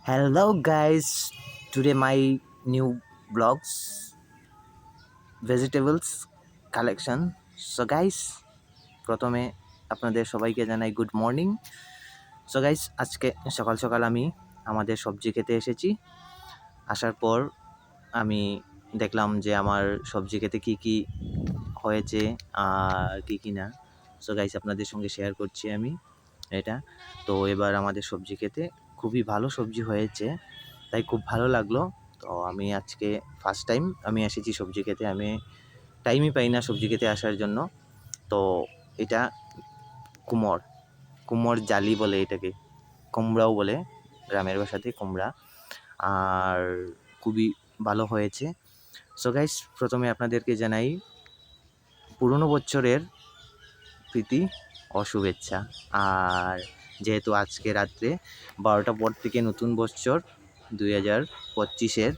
Hello guys, today my new vlogs vegetables collection. So guys, প্রথমে আপনাদের সবাইকে জানাই গুড মর্নিং। সো গাইস, আজকে সকাল সকাল আমি আমাদের সবজি খেতে এসেছি। আসার পর আমি দেখলাম যে আমার সবজি খেতে কি কি হয়েছে আর কি না। সো গাইস, আপনাদের সঙ্গে শেয়ার করছি আমি এটা। তো এবার আমাদের সবজি খেতে খুবই ভালো সবজি হয়েছে, তাই খুব ভালো লাগলো। তো আমি আজকে ফার্স্ট টাইম আমি এসেছি সবজি খেতে, আমি টাইমই পাই না সবজি খেতে আসার জন্য। তো এটা কুমড় কুমড় জালি বলে এটাকে, কুমড়াও বলে গ্রামের ভাষাতে কুমড়া, আর খুবই ভালো হয়েছে। সো গাইস, প্রথমে আপনাদেরকে জানাই পুরনো বছরের প্রীতি ও শুভেচ্ছা। আর যেহেতু আজকে রাত্রে 12টার পর থেকে নতুন বছর 2025-এর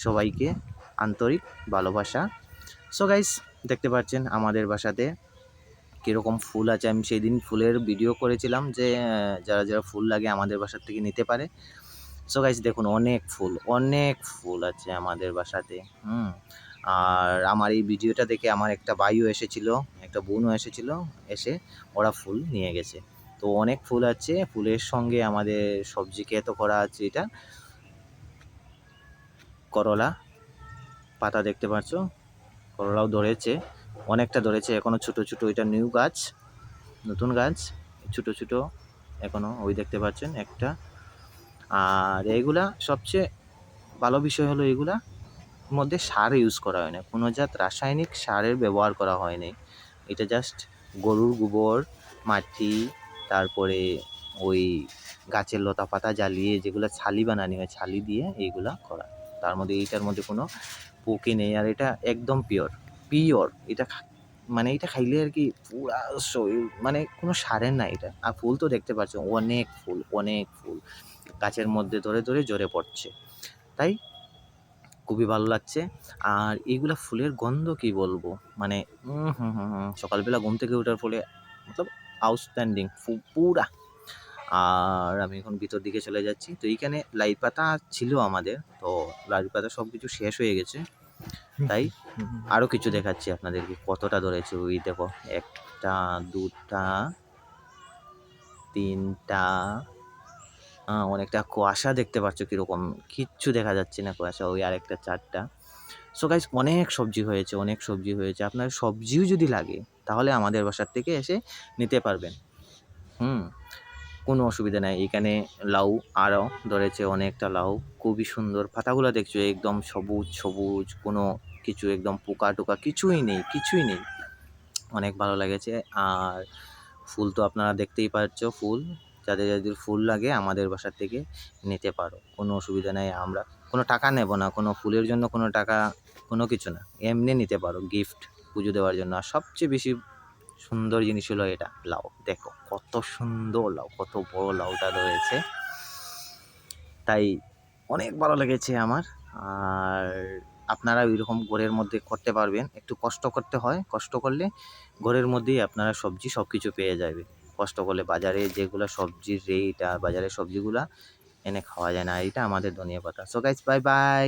সবাইকে আন্তরিক ভালোবাসা। সো গাইস, দেখতে পাচ্ছেন আমাদের বাসাতে কীরকম ফুল আছে। আমি সেই দিন ফুলের ভিডিও করেছিলাম যে যারা যারা ফুল লাগে আমাদের বাসার থেকে নিতে পারে। সো গাইস, দেখুন অনেক ফুল আছে আমাদের বাসাতে। আর আমার এই ভিডিওটা দেখে আমার একটা ভাইও এসেছিল, একটা বোনও এসেছিল, এসে ওরা ফুল নিয়ে গেছে। তো অনেক ফুল আছে, ফুলের সঙ্গে আমাদের সবজি ক্ষেতও করা আছে। এটা করলা পাতা দেখতে পাচ্ছ, করলাও ধরেছে, অনেকটা ধরেছে, এখনও ছোটো ছোটো। এটা নিউ গাছ, নতুন গাছ, ছোটো ছোটো এখনও, ওই দেখতে পাচ্ছেন একটা। আর এইগুলা সবচেয়ে ভালো বিষয় হলো এগুলা মধ্যে সার ইউজ করা হয় না, কোনো জাত রাসায়নিক সারের ব্যবহার করা হয়নি। এটা জাস্ট গরুর গোবর, মাটি, তারপরে ওই গাছের লতা পাতা জ্বালিয়ে যেগুলো ছালি বানানো হয়, ছালি দিয়ে এইগুলা করা। তার মধ্যে এইটার মধ্যে কোনো পোকে নেই, আর এটা একদম পিওর। এটা মানে এটা খাইলে আর কি পুরা শরীর, মানে কোনো সারের না এটা। আর ফুল তো দেখতে পাচ্ছ, অনেক ফুল গাছের মধ্যে ধরে ধরে ঝরে পড়ছে, তাই খুবই ভালো লাগছে। আর এইগুলা ফুলের গন্ধ কি বলবো, মানে সকালবেলা ঘুম থেকে ওঠার ফলে মতলব আউটস্ট্যান্ডিং পুরা। আর আমি এখন ভিতর দিকে চলে যাচ্ছি। তো এইখানে লাই পাতা ছিল আমাদের, তো লাই পাতা সব কিছু শেষ হয়ে গেছে, তাই আরও কিছু দেখাচ্ছি আপনাদেরকে কতটা ধরেছে। ওই দেখো, 1টা 2টা 3টা, অনেকটা কুয়াশা দেখতে পাচ্ছ কীরকম, কিচ্ছু দেখা যাচ্ছে না কুয়াশা। ওই আরেকটা 4টা। সো গাইস, অনেক সবজি হয়েছে। আপনার সবজিও যদি লাগে তাহলে আমাদের বাসার থেকে এসে নিতে পারবেন। কোনো অসুবিধা নাই। এখানে লাউ আরও ধরেছে, অনেকটা লাউ, খুবই সুন্দর। পাতাগুলো দেখছো একদম সবুজ, কোনো কিছু একদম পোকা টোকা কিছুই নেই। অনেক ভালো লেগেছে। আর ফুল তো আপনারা দেখতেই পাচ্ছ, ফুল যাদের ফুল লাগে আমাদের বাসার থেকে নিতে পারো, কোনো অসুবিধা নেই। আমরা কোনো টাকা নেব না, কোনো ফুলের জন্য কোনো টাকা, কোনো কিছু না, এমনি নিতে পারো গিফট পুজো দেওয়ার জন্য। আর সবচেয়ে বেশি সুন্দর জিনিস হলো এটা লাউ, দেখো কত সুন্দর লাউ, কত বড় লাউটা রয়েছে, তাই অনেক ভালো লেগেছে আমার। আর আপনারা ওইরকম ঘরের মধ্যে করতে পারবেন, একটু কষ্ট করতে হয়, কষ্ট করলে ঘরের মধ্যেই আপনারা সবজি সব কিছু পেয়ে যাবে। কষ্ট করলে বাজারে যেগুলো সবজির রেট আর বাজারের সবজিগুলা এনে খাওয়া যায় না। এটা আমাদের ধনিয়া পাতা। So guys, bye bye.